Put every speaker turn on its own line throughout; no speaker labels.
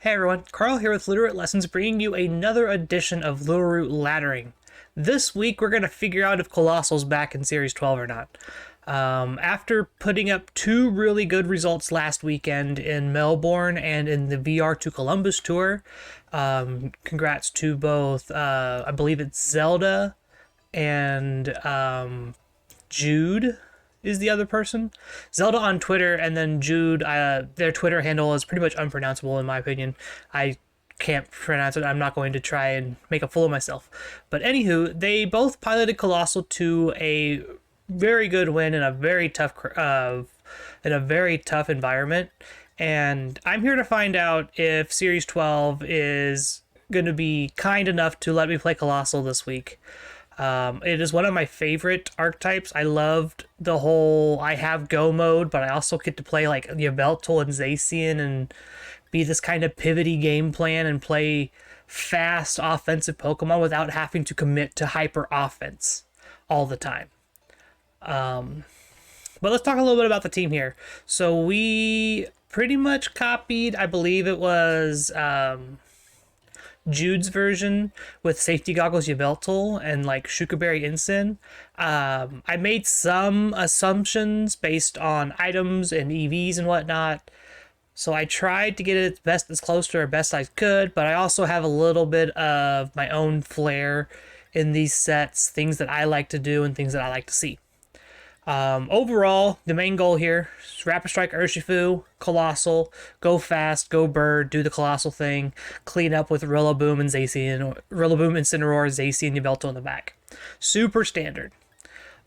Hey everyone, Carl here with Littleroot Lessons, bringing you another edition of Littleroot Laddering. This week we're going to figure out if Coalossal's back in Series 12 or not. After putting up two really good results last weekend in Melbourne and in the VR to Columbus tour, congrats to both, I believe it's Zelda and Jude is the other person. Zelda on Twitter, and then Jude, their Twitter handle is pretty much unpronounceable in my opinion. I can't pronounce it. I'm not going to try and make a fool of myself. But anywho, they both piloted Coalossal to a very good win in a very tough environment. And I'm here to find out if Series 12 is going to be kind enough to let me play Coalossal this week. It is one of my favorite archetypes. I loved the whole I have go mode, but I also get to play like Yveltal and Zacian and be this kind of pivoty game plan and play fast offensive Pokemon without having to commit to hyper offense all the time. But let's talk a little bit about the team here. So we pretty much copied, I believe it was Jude's version with Safety Goggles Yveltal and like Shukaberry Ensign. I made some assumptions based on items and EVs and whatnot. So I tried to get it as close to our best I could, but I also have a little bit of my own flair in these sets, things that I like to do and things that I like to see. Overall, the main goal here is Rapid Strike Urshifu, Coalossal, go fast, go bird, do the Coalossal thing, clean up with Rillaboom and Zacian, Rillaboom, Incineroar, Zacian, Yveltal in the back. Super standard.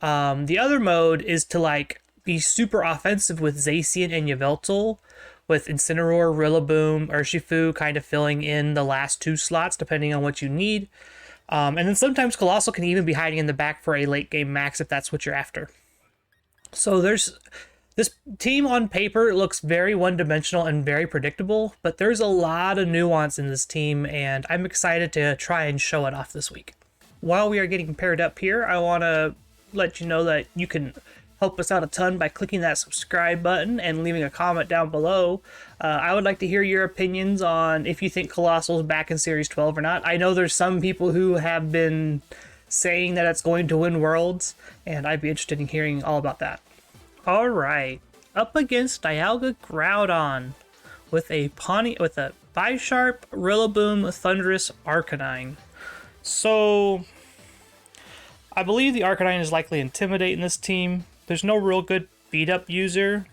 The other mode is to like be super offensive with Zacian and Yveltal, with Incineroar, Rillaboom, Urshifu kind of filling in the last two slots depending on what you need. And then sometimes Coalossal can even be hiding in the back for a late game max if that's what you're after. So there's this team on paper looks very one-dimensional and very predictable, but there's a lot of nuance in this team, and I'm excited to try and show it off this week. While we are getting paired up here, I want to let you know that you can help us out a ton by clicking that subscribe button and leaving a comment down below. I would like to hear your opinions on if you think Coalossal is back in Series 12 or not. I know there's some people who have been saying that it's going to win Worlds, and I'd be interested in hearing all about that. Alright, up against Dialga Groudon with a Bisharp, Rillaboom, Thundurus, Arcanine. So, I believe the Arcanine is likely Intimidate in this team. There's no real good beat-up user.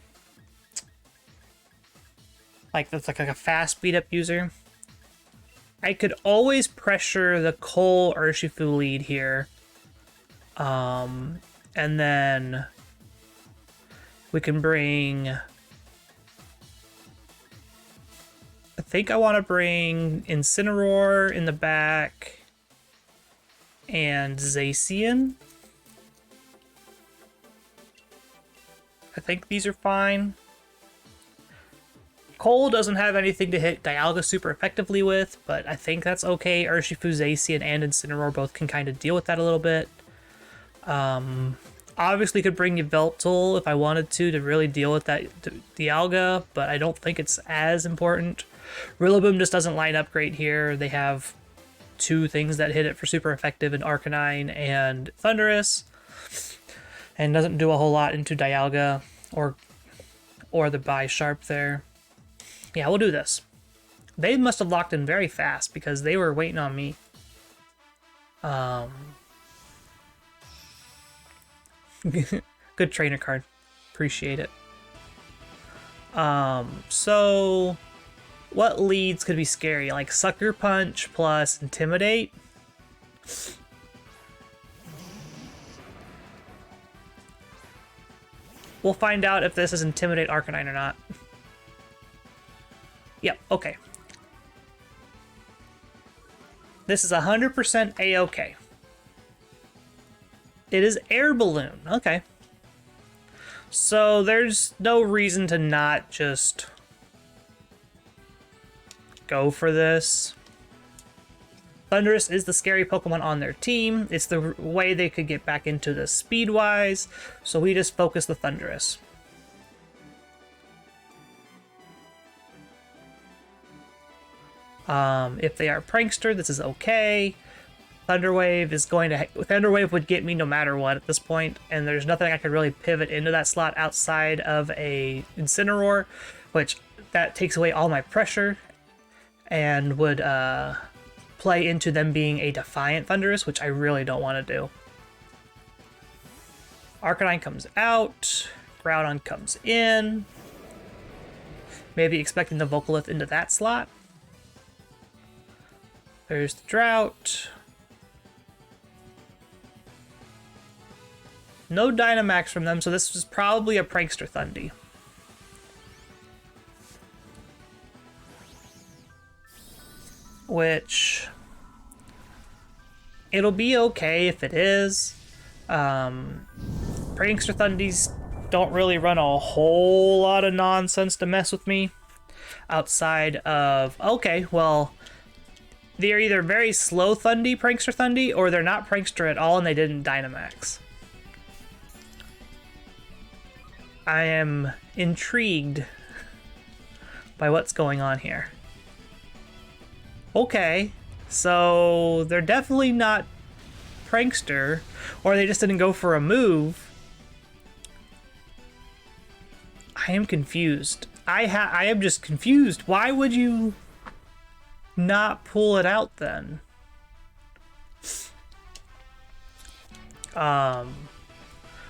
That's like a fast beat-up user. I could always pressure the Cole Urshifu lead here. And then we can bring... I think I want to bring Incineroar in the back and Zacian. I think these are fine. Cole doesn't have anything to hit Dialga super effectively with, but I think that's okay. Urshifu, Zacian, and Incineroar both can kind of deal with that a little bit. Obviously could bring Yveltal if I wanted to really deal with that Dialga, but I don't think it's as important. Rillaboom just doesn't line up great here. They have two things that hit it for super effective in Arcanine and Thundurus, and doesn't do a whole lot into Dialga or the Bisharp there. Yeah, we'll do this. They must have locked in very fast because they were waiting on me. Good trainer card. Appreciate it. So what leads could be scary? Like Sucker Punch plus Intimidate? We'll find out if this is Intimidate Arcanine or not. Yep, okay. This is 100% A-okay. It is Air Balloon. Okay. So there's no reason to not just go for this. Thundurus is the scary Pokemon on their team. It's the way they could get back into this speed-wise, so we just focus the Thundurus. If they are Prankster, this is okay. Thunderwave would get me no matter what at this point, and there's nothing I could really pivot into that slot outside of a Incineroar, which that takes away all my pressure and would play into them being a Defiant Thundurus, which I really don't want to do. Arcanine comes out, Groudon comes in, maybe expecting the Vocalith into that slot. There's the Drought. No Dynamax from them, so this was probably a Prankster Thundy. Which, it'll be okay if it is. Prankster Thundies don't really run a whole lot of nonsense to mess with me. Outside of, okay, well, they're either very slow Prankster Thundy, or they're not Prankster at all and they didn't Dynamax. I am intrigued by what's going on here. Okay, so they're definitely not Prankster, or they just didn't go for a move. I am confused. I am just confused. Why would you not pull it out then?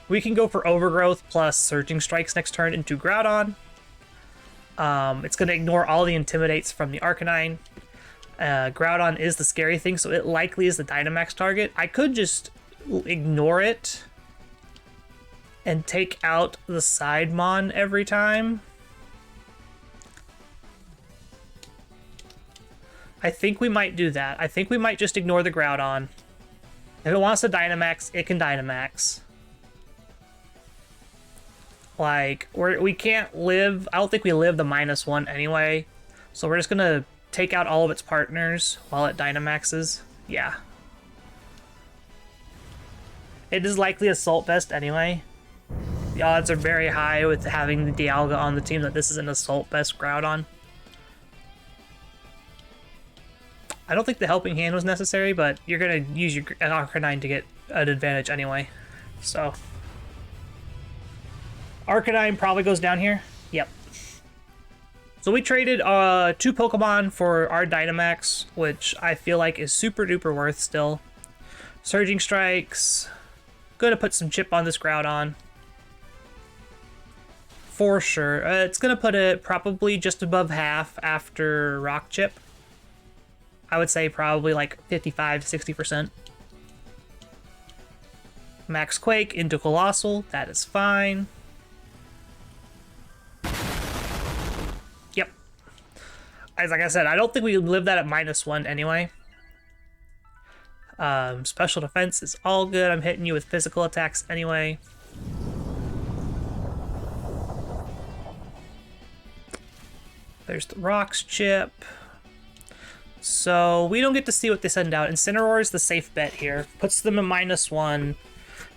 We can go for Overgrowth plus Surging Strikes next turn into Groudon. It's going to ignore all the Intimidates from the Arcanine. Groudon is the scary thing, so it likely is the Dynamax target. I could just ignore it and take out the Sidemon every time. I think we might do that. I think we might just ignore the Groudon. If it wants to Dynamax, it can Dynamax. Like, we can't live... I don't think we live the -1 anyway. So we're just gonna take out all of its partners while it Dynamaxes. Yeah. It is likely Assault Vest anyway. The odds are very high with having the Dialga on the team that this is an Assault Vest Groudon. I don't think the Helping Hand was necessary, but you're gonna use your Arcanine to get an advantage anyway. So... Arcanine probably goes down here. Yep. So we traded 2 Pokemon for our Dynamax, which I feel like is super duper worth still. Surging Strikes. Gonna put some chip on this Groudon. For sure. It's gonna put it probably just above half after Rock Chip. I would say probably like 55-60%. Max Quake into Coalossal. That is fine. Yep. Like I said, I don't think we live that at -1 anyway. Special defense is all good. I'm hitting you with physical attacks anyway. There's the Rocks chip. So we don't get to see what they send out. Incineroar is the safe bet here. Puts them at -1.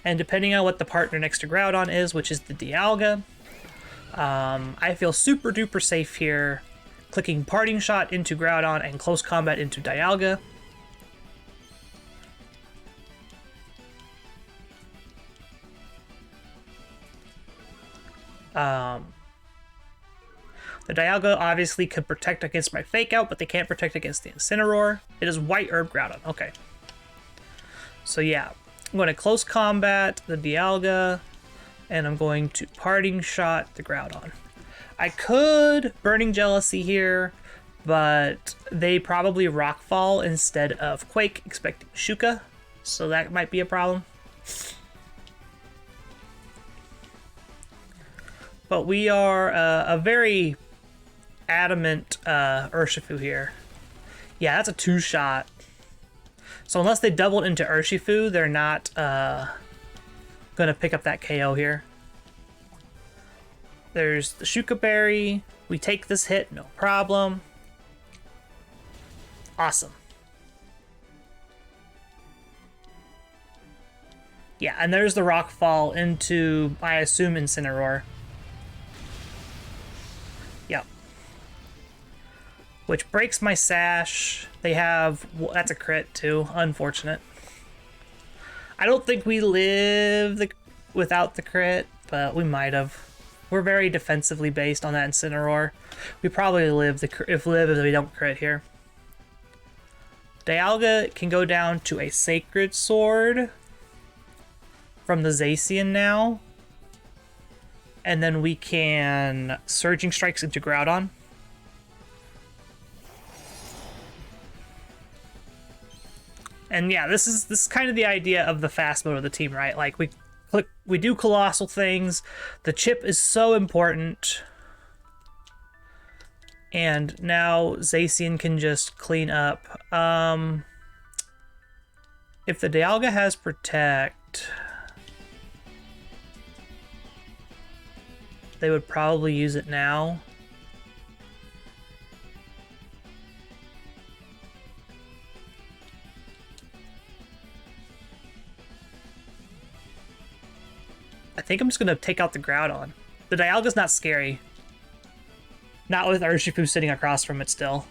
And depending on what the partner next to Groudon is, which is the Dialga, I feel super duper safe here. Clicking Parting Shot into Groudon and Close Combat into Dialga. The Dialga obviously could protect against my Fake Out, but they can't protect against the Incineroar. It is White Herb Groudon. Okay. So yeah, I'm going to Close Combat the Dialga, and I'm going to Parting Shot the Groudon. I could Burning Jealousy here, but they probably Rockfall instead of Quake, expecting Shuka, so that might be a problem. But we are a very adamant Urshifu here. Yeah, that's a 2-shot. So unless they doubled into Urshifu, they're not going to pick up that KO here. There's the Shuka Berry. We take this hit, no problem. Awesome. Yeah, and there's the Rockfall into, I assume, Incineroar. Yep. which breaks my sash. They have... That's a crit, too. Unfortunate. I don't think we live without the crit, but we might have. We're very defensively based on that Incineroar. We probably live if we don't crit here. Dialga can go down to a Sacred Sword from the Zacian now. And then we can Surging Strikes into Groudon. And yeah, this is kind of the idea of the fast mode of the team, right? Like we do colossal things. The chip is so important. And now Zacian can just clean up. If the Dialga has Protect, they would probably use it now. I think I'm just going to take out the Groudon. The Dialga's not scary. Not with Urshifu sitting across from it still.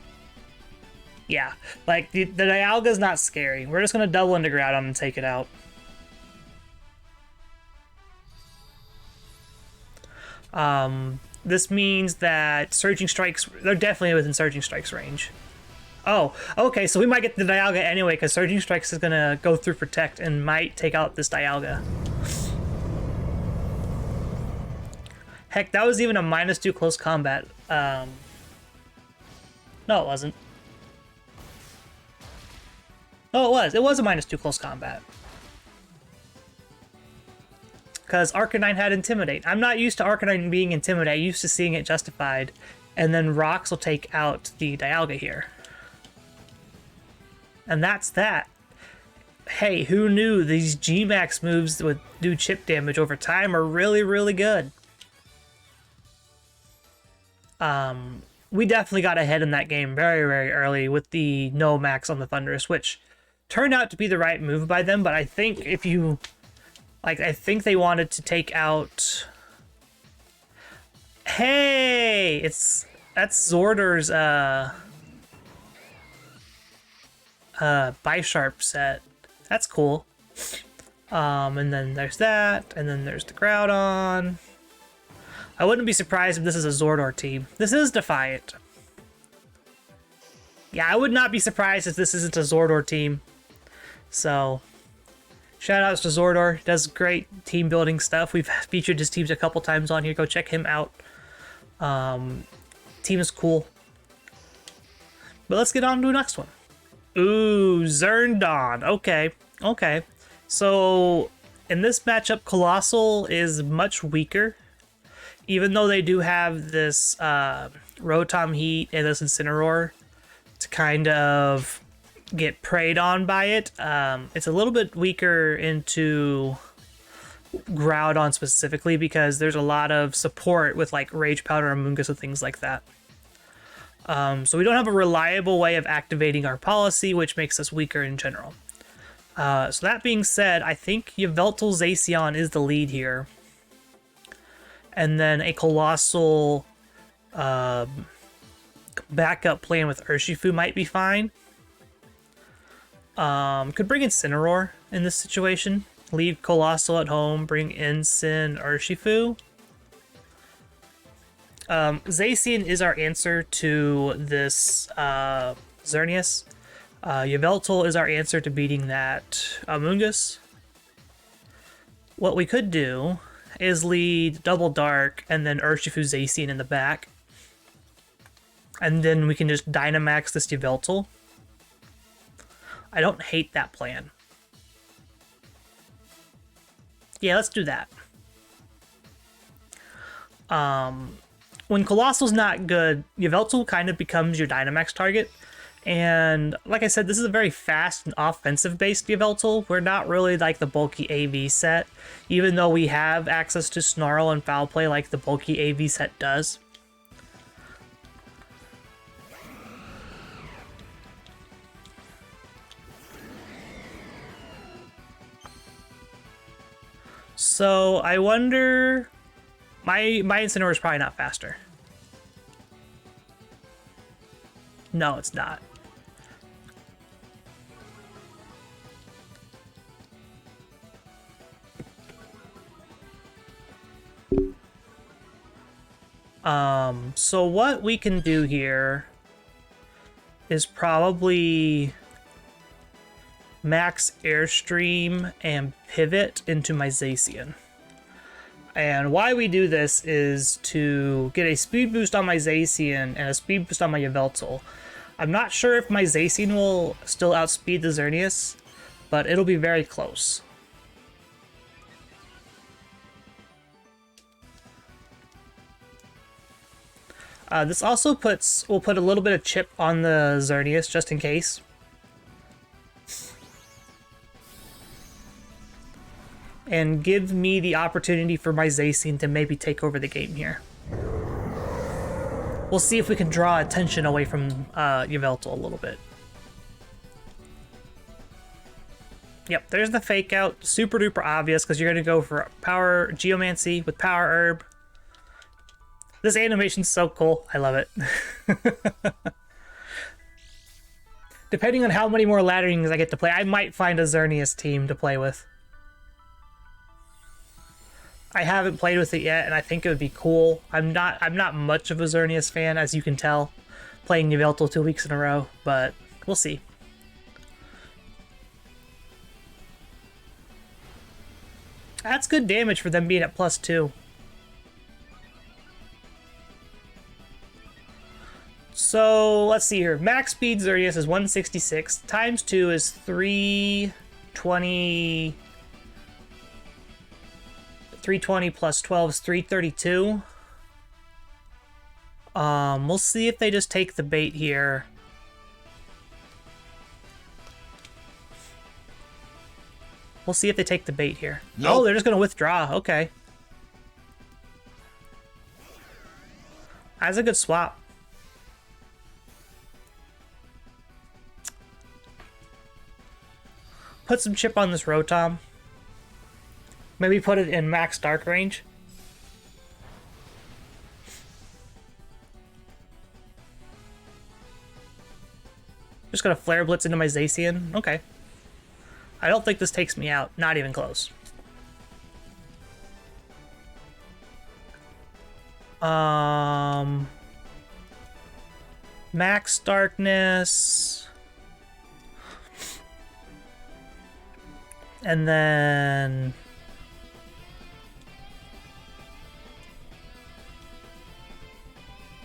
Yeah, like, the Dialga's not scary. We're just going to double into Groudon and take it out. This means that Surging Strikes... They're definitely within Surging Strikes range. Oh, okay, so we might get the Dialga anyway, because Surging Strikes is going to go through Protect and might take out this Dialga. Heck, that was even a -2 close combat. No, it wasn't. Oh, it was. It was a -2 close combat. Because Arcanine had Intimidate. I'm not used to Arcanine being Intimidate. I'm used to seeing it justified. And then Rocks will take out the Dialga here. And that's that. Hey, who knew these G-Max moves that would do chip damage over time are really, really good. We definitely got ahead in that game very, very early with the no max on the Thundurus, which turned out to be the right move by them, but I think if you... Like, I think they wanted to take out... Hey! That's Zordor's, Bisharp set. That's cool. And then there's that, and then there's the Groudon. I wouldn't be surprised if this is a Zordor team. This is Defiant. Yeah, I would not be surprised if this isn't a Zordor team. So, shoutouts to Zordor. He does great team building stuff. We've featured his teams a couple times on here. Go check him out. Team is cool. But let's get on to the next one. Ooh, Zerndon. Okay, okay. So, in this matchup, Coalossal is much weaker. Even though they do have this Rotom Heat and this Incineroar to kind of get preyed on by it, it's a little bit weaker into Groudon specifically because there's a lot of support with like Rage Powder, Amoonguss, and things like that. So we don't have a reliable way of activating our policy, which makes us weaker in general. So that being said, I think Yveltal Zacian is the lead here. And then a Coalossal backup plan with Urshifu might be fine. Could bring Incineroar in this situation. Leave Coalossal at home, bring Incin Urshifu. Zacian is our answer to this Xerneas. Yveltal is our answer to beating that Amoonguss. What we could do is lead Double Dark and then Urshifu Zacian in the back. And then we can just Dynamax this Yveltal. I don't hate that plan. Yeah, let's do that. When Coalossal's not good, Yveltal kind of becomes your Dynamax target. And like I said, this is a very fast and offensive-based Yveltal. We're not really like the bulky AV set, even though we have access to Snarl and Foul Play like the bulky AV set does. So I wonder... My Incineroar is probably not faster. No, it's not. So what we can do here is probably max Airstream and pivot into my Zacian. And why we do this is to get a speed boost on my Zacian and a speed boost on my Yveltal. I'm not sure if my Zacian will still outspeed the Xerneas, but it'll be very close. This also will put a little bit of chip on the Xerneas just in case. And give me the opportunity for my Zacian to maybe take over the game here. We'll see if we can draw attention away from Yveltal a little bit. Yep, there's the fake out. Super duper obvious because you're going to go for Power Geomancy with Power Herb. This animation's so cool. I love it. Depending on how many more Ladderings I get to play, I might find a Xerneas team to play with. I haven't played with it yet, and I think it would be cool. I'm not much of a Xerneas fan, as you can tell, playing Yveltal 2 weeks in a row, but we'll see. That's good damage for them being at +2. So, let's see here. Max speed Xerneas is 166, times 2 is 320... 320 plus 12 is 332. We'll see if they just take the bait here. We'll see if they take the bait here. Nope. Oh, they're just going to withdraw. Okay. That's a good swap. Put some chip on this Rotom. Maybe put it in max dark range. Just gonna Flare Blitz into my Zacian. Okay. I don't think this takes me out. Not even close. Max Darkness. And then...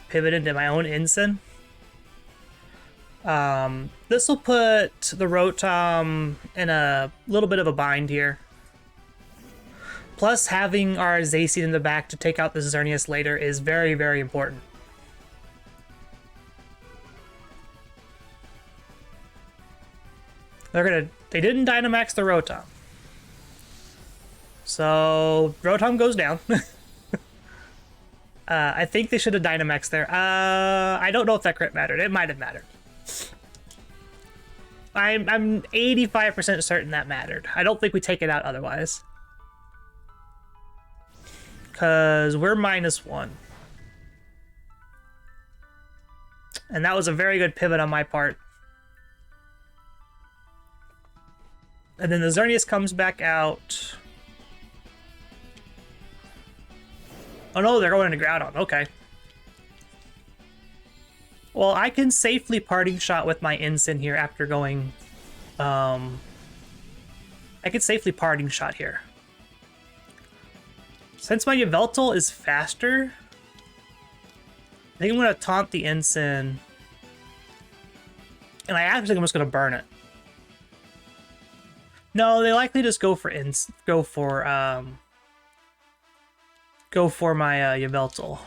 pivot into my own Ensign. This will put the Rotom in a little bit of a bind here. Plus, having our Zacian in the back to take out the Xerneas later is very, very important. They didn't Dynamax the Rotom. So, Rotom goes down. I think they should have Dynamax there. I don't know if that crit mattered. It might have mattered. I'm 85% certain that mattered. I don't think we take it out otherwise. Because we're -1. And that was a very good pivot on my part. And then the Xerneas comes back out. Oh no, they're going into Groudon. Okay. Well, I can safely Parting Shot with my Ensign here after going... I can safely Parting Shot here. Since my Yveltal is faster, I think I'm going to taunt the Ensign. And I actually think I'm just going to burn it. No, they likely just go for my Yveltal.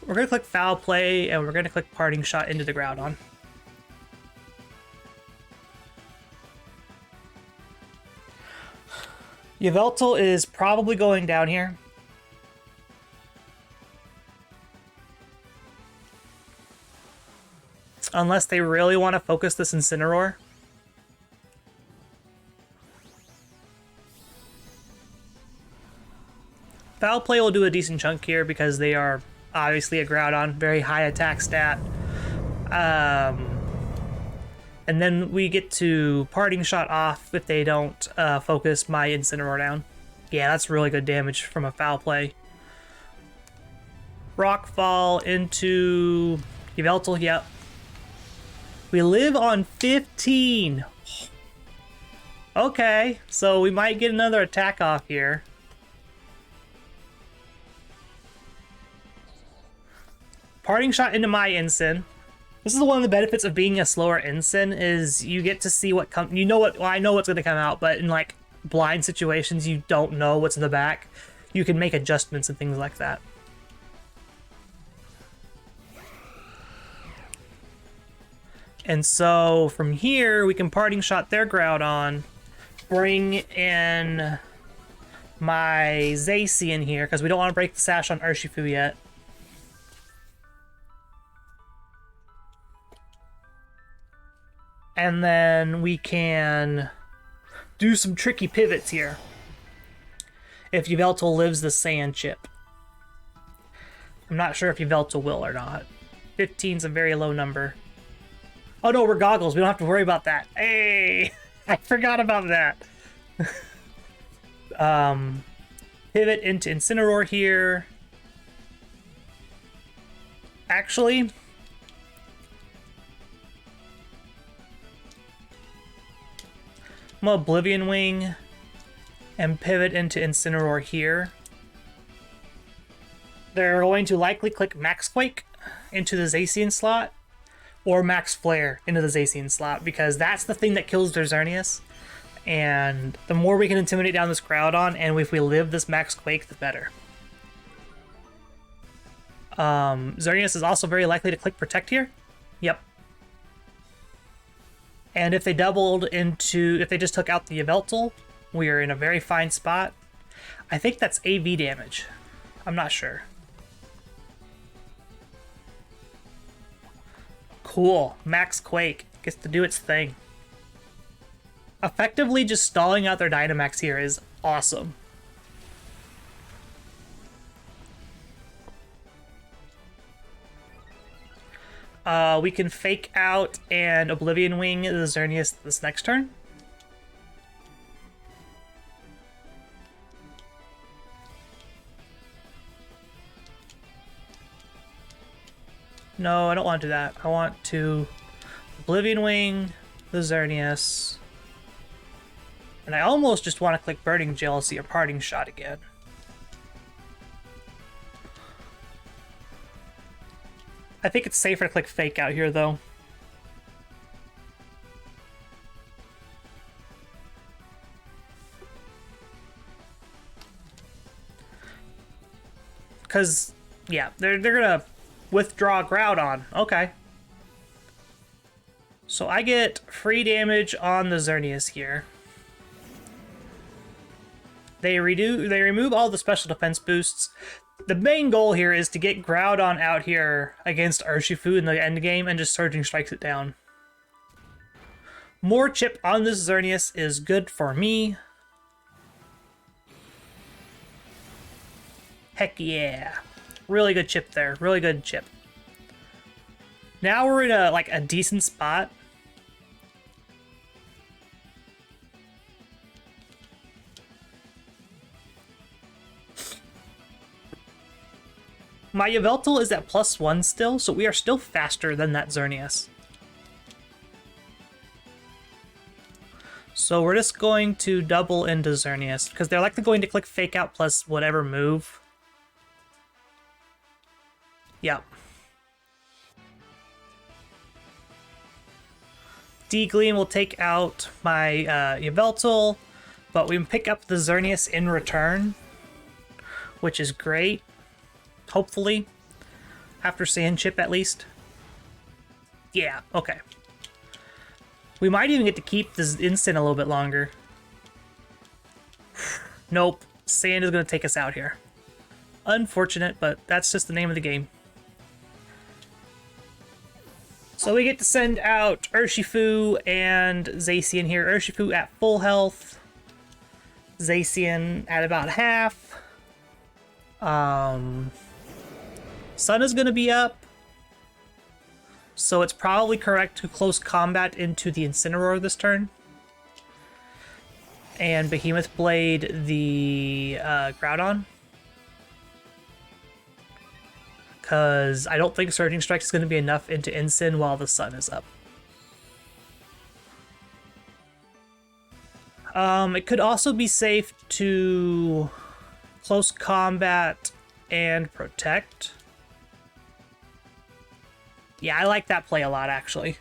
We're going to click Foul Play, and we're going to click Parting Shot into the Groudon. Yveltal is probably going down here. Unless they really want to focus this Incineroar. Foul Play will do a decent chunk here because they are obviously a Groudon, very high attack stat. And then we get to Parting Shot off if they don't focus my Incineroar down. Yeah, that's really good damage from a Foul Play. Rockfall into Yveltal, yep. We live on 15. Okay, so we might get another attack off here. Parting Shot into my Incin. This is one of the benefits of being a slower Incin is you get to see what comes. You know what? Well, I know what's going to come out, but in like blind situations, you don't know what's in the back. You can make adjustments and things like that. And so from here, we can Parting Shot their Groudon, bring in my Zacian here because we don't want to break the sash on Urshifu yet. And then we can do some tricky pivots here if Yveltal lives the Sand Chip. I'm not sure if Yveltal will or not. 15's a very low number. Oh no, we're Goggles. We don't have to worry about that. Hey! I forgot about that. Pivot into Incineroar here. Actually, I'm gonna Oblivion Wing and pivot into Incineroar here. They're going to likely click Max Quake into the Zacian slot or Max Flare into the Zacian slot because that's the thing that kills their Xerneas. And the more we can intimidate down this Groudon, and if we live this Max Quake, the better. Xerneas is also very likely to click Protect here. Yep. And if they doubled into, if they just took out the Yveltal, we are in a very fine spot. I think that's AV damage. I'm not sure. Cool. Max Quake gets to do its thing. Effectively just stalling out their Dynamax here is awesome. We can Fake Out and Oblivion Wing the Xerneas this next turn. No, I don't want to do that. I want to Oblivion Wing the Xerneas. And I almost just want to click Burning Jealousy or Parting Shot again. I think it's safer to click Fake Out here, though. Because, yeah, they're gonna withdraw Groudon. Okay. So I get free damage on the Xerneas here. They remove all the special defense boosts. The main goal here is to get Groudon out here against Urshifu in the end game and just Surging Strikes it down. More chip on this Xerneas is good for me. Heck yeah. Really good chip there. Really good chip. Now we're in a decent spot. My Yveltal is at +1 still, so we are still faster than that Xerneas. So we're just going to double into Xerneas, because they're likely going to click Fake Out plus whatever move. Yep. D-Gleam will take out my Yveltal, but we can pick up the Xerneas in return, which is great. Hopefully. After Sand Chip, at least. Yeah, okay. We might even get to keep this Incin a little bit longer. Nope. Sand is going to take us out here. Unfortunate, but that's just the name of the game. So we get to send out Urshifu and Zacian here. Urshifu at full health. Zacian at about half. Sun is going to be up, so it's probably correct to close combat into the Incineroar this turn. And Behemoth Blade the Groudon. Because I don't think Surging Strike is going to be enough into Incin while the sun is up. It could also be safe to close combat and protect. Yeah, I like that play a lot, actually.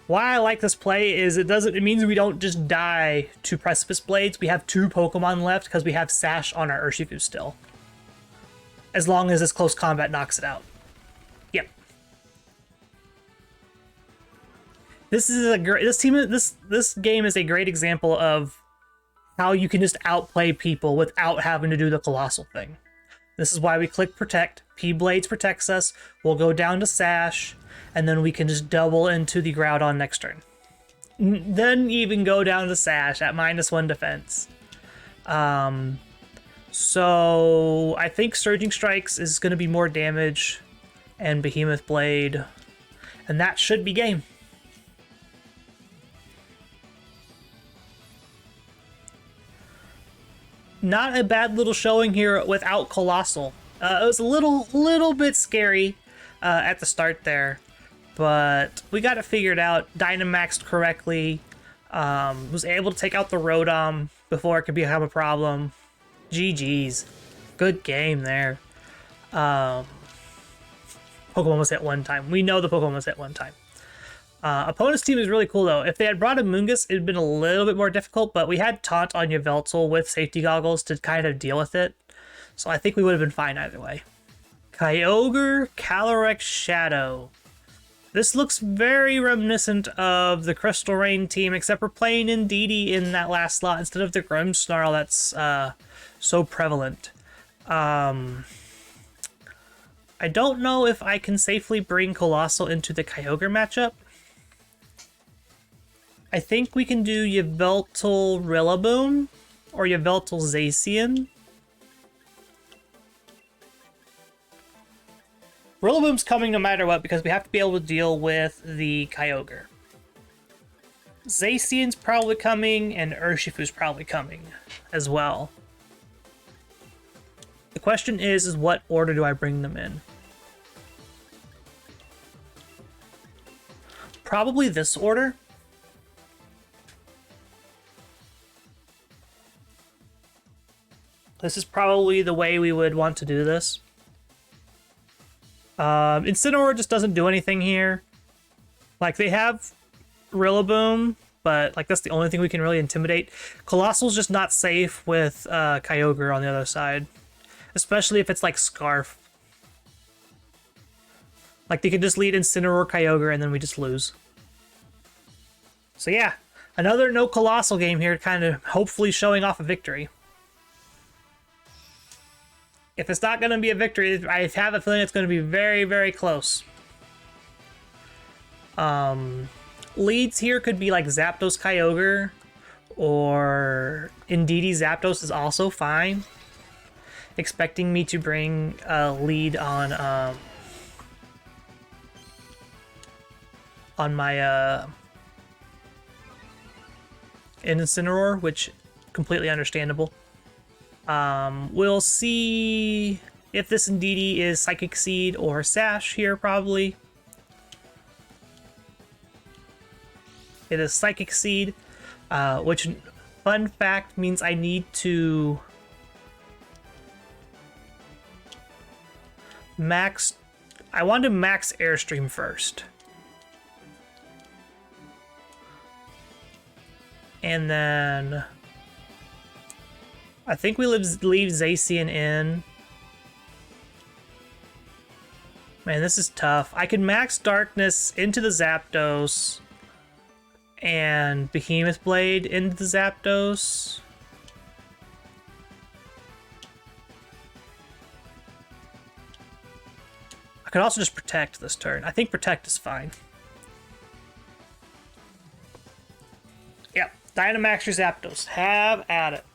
Why I like this play is it means we don't just die to Precipice Blades. We have 2 Pokemon left because we have Sash on our Urshifu still. As long as this close combat knocks it out. Yep. This game is a great example of how you can just outplay people without having to do the Coalossal thing. This is why we click Protect. P-Blades protects us. We'll go down to Sash, and then we can just double into the Groudon next turn. Then even go down to Sash at -1 defense. So I think Surging Strikes is going to be more damage, and Behemoth Blade, and that should be game. Not a bad little showing here without Coalossal. It was a little bit scary at the start there, but we got it figured out. Dynamaxed correctly. Was able to take out the Rotom before it could become a problem. GG's. Good game there. Pokemon was hit one time. We know the Pokemon was hit one time. Opponent's team is really cool, though. If they had brought a Mungus, it would have been a little bit more difficult, but we had Taunt on Yveltal with safety goggles to kind of deal with it. So I think we would have been fine either way. Kyogre, Calyrex, Shadow. This looks very reminiscent of the Crystal Rain team, except we're playing Indeedee in that last slot instead of the Grimmsnarl that's so prevalent. I don't know if I can safely bring Coalossal into the Kyogre matchup. I think we can do Yveltal Rillaboom or Yveltal Zacian. Rillaboom's coming no matter what because we have to be able to deal with the Kyogre. Zacian's probably coming, and Urshifu's probably coming as well. The question is what order do I bring them in? Probably this order. This is probably the way we would want to do this. Incineroar just doesn't do anything here. Like, they have Rillaboom, but like that's the only thing we can really intimidate. Coalossal's just not safe with Kyogre on the other side. Especially if it's like Scarf. Like, they could just lead Incineroar, Kyogre, and then we just lose. So yeah, another no Coalossal game here, kind of hopefully showing off a victory. If it's not going to be a victory, I have a feeling it's going to be very, very close. Leads here could be like Zapdos Kyogre, or Indeedee Zapdos is also fine. Expecting me to bring a lead on my Incineroar, which completely understandable. We'll see if this Indeedee is Psychic Seed or Sash here, probably. It is Psychic Seed, which, fun fact, means I need to max... I want to max Airstream first. And then I think we leave Zacian in. Man, this is tough. I could max Darkness into the Zapdos and Behemoth Blade into the Zapdos. I could also just Protect this turn. I think Protect is fine. Yep, Dynamax your Zapdos. Have at it.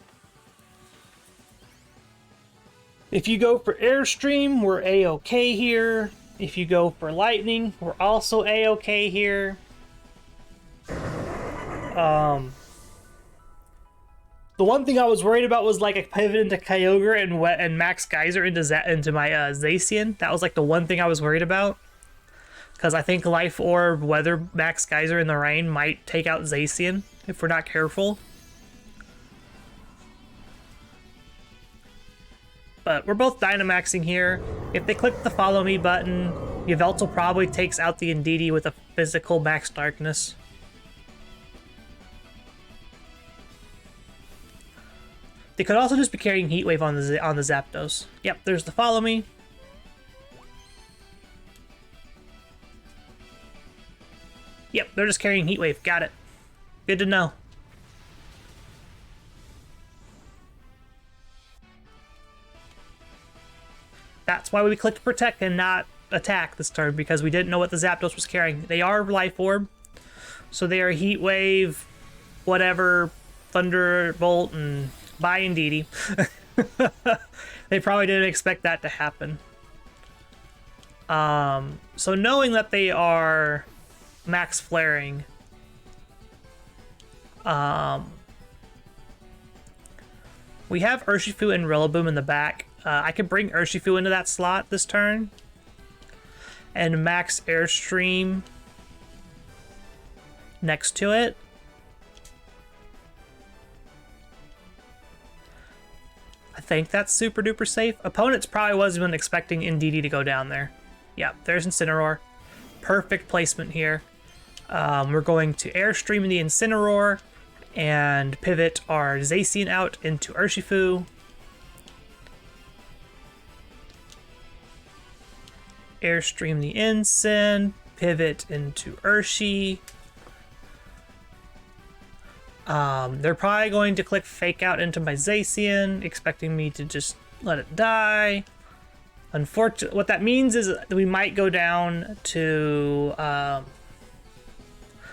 If you go for Airstream, we're A-okay here. If you go for Lightning, we're also A-okay here. The one thing I was worried about was like a pivot into Kyogre and Max Geyser into my Zacian. That was like the one thing I was worried about. Because I think Life Orb, Weather, Max Geyser in the rain might take out Zacian if we're not careful. But we're both Dynamaxing here. If they click the follow me button, Yveltal probably takes out the Indeedee with a physical Max Darkness. They could also just be carrying Heat Wave on the Zapdos. Yep, there's the follow me. Yep, they're just carrying Heat Wave. Got it. Good to know. That's why we clicked Protect and not Attack this turn, because we didn't know what the Zapdos was carrying. They are Life Orb, so they are Heat Wave, whatever, Thunderbolt, and bye Indeedee. They probably didn't expect that to happen. So knowing that they are Max Flaring, we have Urshifu and Rillaboom in the back. I could bring Urshifu into that slot this turn and Max Airstream next to it. I think that's super duper safe. Opponents probably wasn't even expecting Indeedee to go down there. Yeah, there's Incineroar. Perfect placement here. We're going to Airstream the Incineroar and pivot our Zacian out into Urshifu. Airstream the Incin, pivot into Urshi. They're probably going to click Fake Out into my Zacian, expecting me to just let it die. Unfortunately, what that means is that we might go down to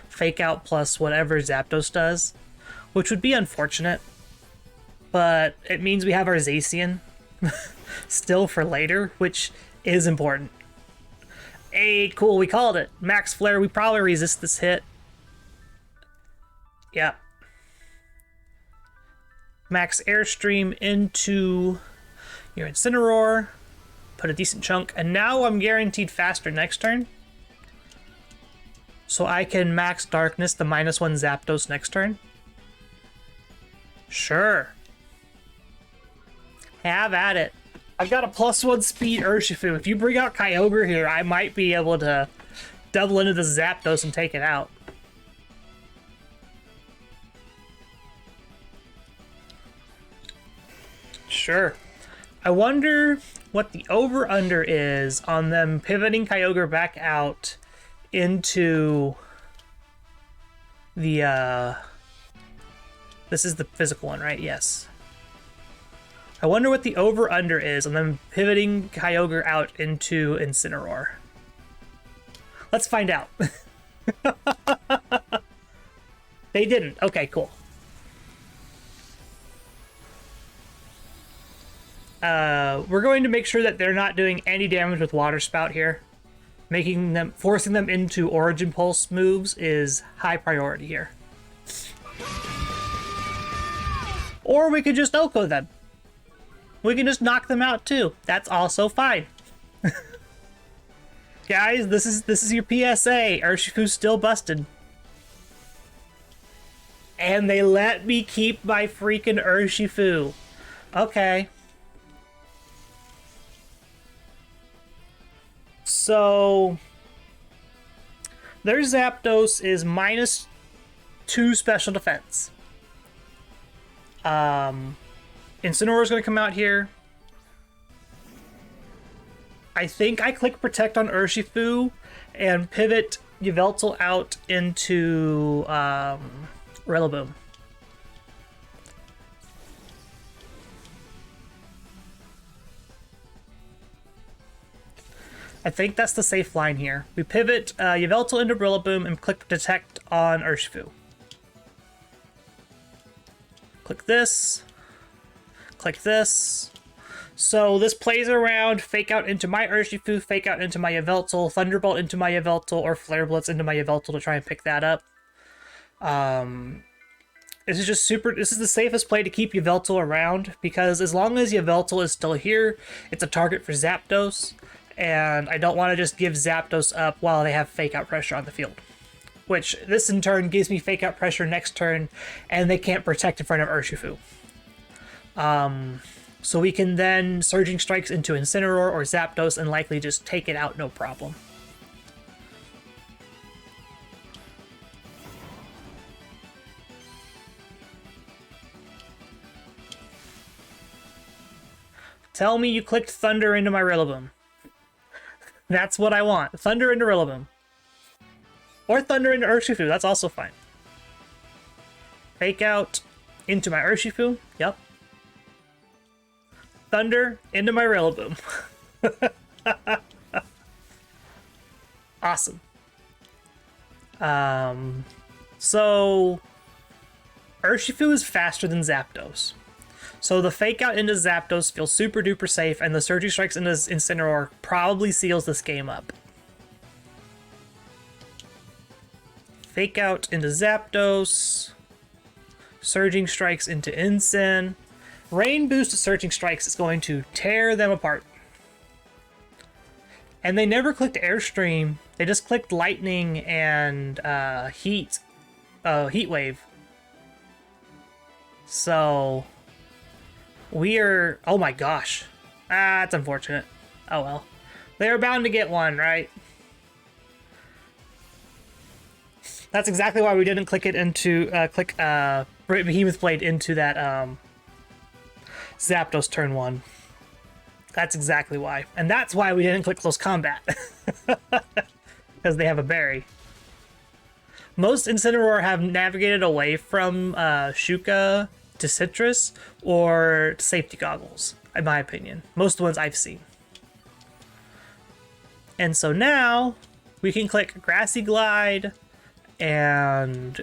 Fake Out plus whatever Zapdos does, which would be unfortunate, but it means we have our Zacian still for later, which is important. Hey, cool, we called it. Max Flare, we probably resist this hit. Yeah. Max Airstream into your Incineroar. Put a decent chunk. And now I'm guaranteed faster next turn. So I can Max Darkness the -1 Zapdos next turn. Sure. Have at it. I've got a +1 speed Urshifu. If you bring out Kyogre here, I might be able to double into the Zapdos and take it out. Sure. I wonder what the over-under is on them pivoting Kyogre back out into the, this is the physical one, right? Yes. I wonder what the over-under is on them pivoting Kyogre out into Incineroar. Let's find out. They didn't. Okay, cool. We're going to make sure that they're not doing any damage with Water Spout here. Forcing them into Origin Pulse moves is high priority here. Or we could just Oko them. We can just knock them out too. That's also fine. Guys, this is your PSA. Urshifu's still busted. And they let me keep my freaking Urshifu. Okay. So their Zapdos is -2 special defense. Incineroar is going to come out here. I think I click Protect on Urshifu and pivot Yveltal out into Rillaboom. I think that's the safe line here. We pivot Yveltal into Rillaboom and click Detect on Urshifu. Click this. Click this. So this plays around Fake Out into my Urshifu, Fake Out into my Yveltal, Thunderbolt into my Yveltal, or Flare Blitz into my Yveltal to try and pick that up. This is just super. This is the safest play to keep Yveltal around, because as long as Yveltal is still here, it's a target for Zapdos, and I don't want to just give Zapdos up while they have Fake Out pressure on the field. Which this in turn gives me Fake Out pressure next turn, and they can't protect in front of Urshifu. So we can then Surging Strikes into Incineroar or Zapdos and likely just take it out, no problem. Tell me you clicked Thunder into my Rillaboom. That's what I want. Thunder into Rillaboom. Or Thunder into Urshifu, that's also fine. Fake Out into my Urshifu, yep. Thunder into my Rillaboom. Awesome. So Urshifu is faster than Zapdos. So the Fake Out into Zapdos feels super duper safe, and the Surging Strikes into Incineroar probably seals this game up. Fake Out into Zapdos. Surging Strikes into Incin. Rain Boost to Surging Strikes is going to tear them apart. And they never clicked Airstream. They just clicked Lightning and Heat Wave. So we are... Oh my gosh. That's unfortunate. Oh well. They're bound to get one, right? That's exactly why we didn't click it into... Behemoth Blade into that Zapdos turn 1. That's exactly why. And that's why we didn't click Close Combat. Because they have a berry. Most Incineroar have navigated away from Shuka to Citrus or to Safety Goggles, in my opinion. Most of the ones I've seen. And so now we can click Grassy Glide and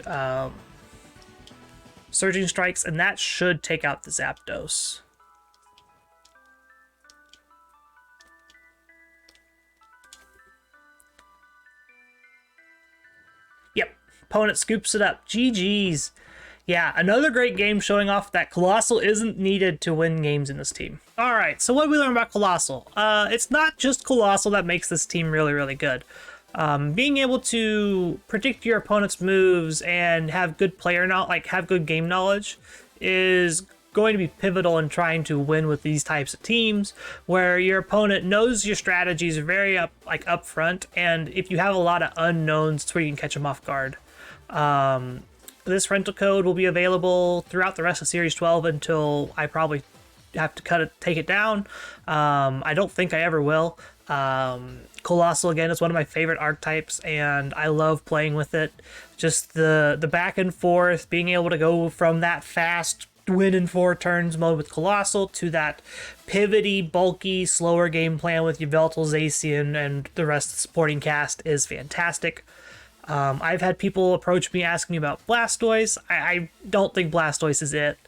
Surging Strikes, and that should take out the Zapdos. Yep, opponent scoops it up. GG's. Yeah, another great game showing off that Coalossal isn't needed to win games in this team. Alright, so what did we learn about Coalossal? It's not just Coalossal that makes this team really, really good. Being able to predict your opponent's moves and have good have good game knowledge is going to be pivotal in trying to win with these types of teams, where your opponent knows your strategies very up front, and if you have a lot of unknowns, it's where you can catch them off guard. This rental code will be available throughout the rest of Series 12 until I probably have to take it down. I don't think I ever will. Coalossal, again, is one of my favorite archetypes, and I love playing with it. Just the back and forth, being able to go from that fast win in 4 turns mode with Coalossal to that pivoty, bulky, slower game plan with Yveltal, Zacian, and the rest of the supporting cast is fantastic. I've had people approach me asking me about Blastoise. I don't think Blastoise is it.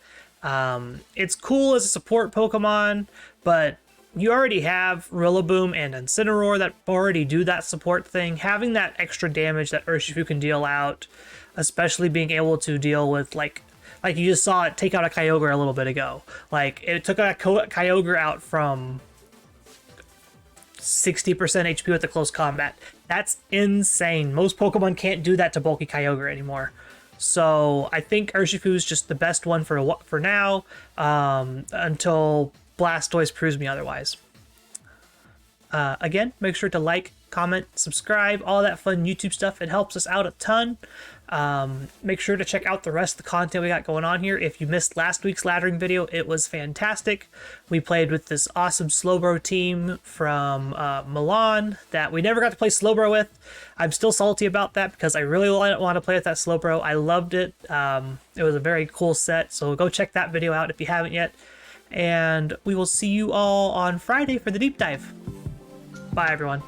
It's cool as a support Pokemon, but you already have Rillaboom and Incineroar that already do that support thing. Having that extra damage that Urshifu can deal out, especially being able to deal with, like you just saw it take out a Kyogre a little bit ago. Like, it took a Kyogre out from 60% HP with the close combat. That's insane. Most Pokemon can't do that to bulky Kyogre anymore. So I think Urshifu is just the best one for now, until Blastoise proves me otherwise. Again, make sure to like, comment, subscribe, all that fun YouTube stuff. It helps us out a ton. Make sure to check out the rest of the content we got going on here. If you missed last week's laddering video, it was fantastic. We played with this awesome Slowbro team from Milan that we never got to play Slowbro with. I'm still salty about that because I really want to play with that Slowbro. I loved it. It was a very cool set, so go check that video out if you haven't yet. And we will see you all on Friday for the deep dive. Bye, everyone.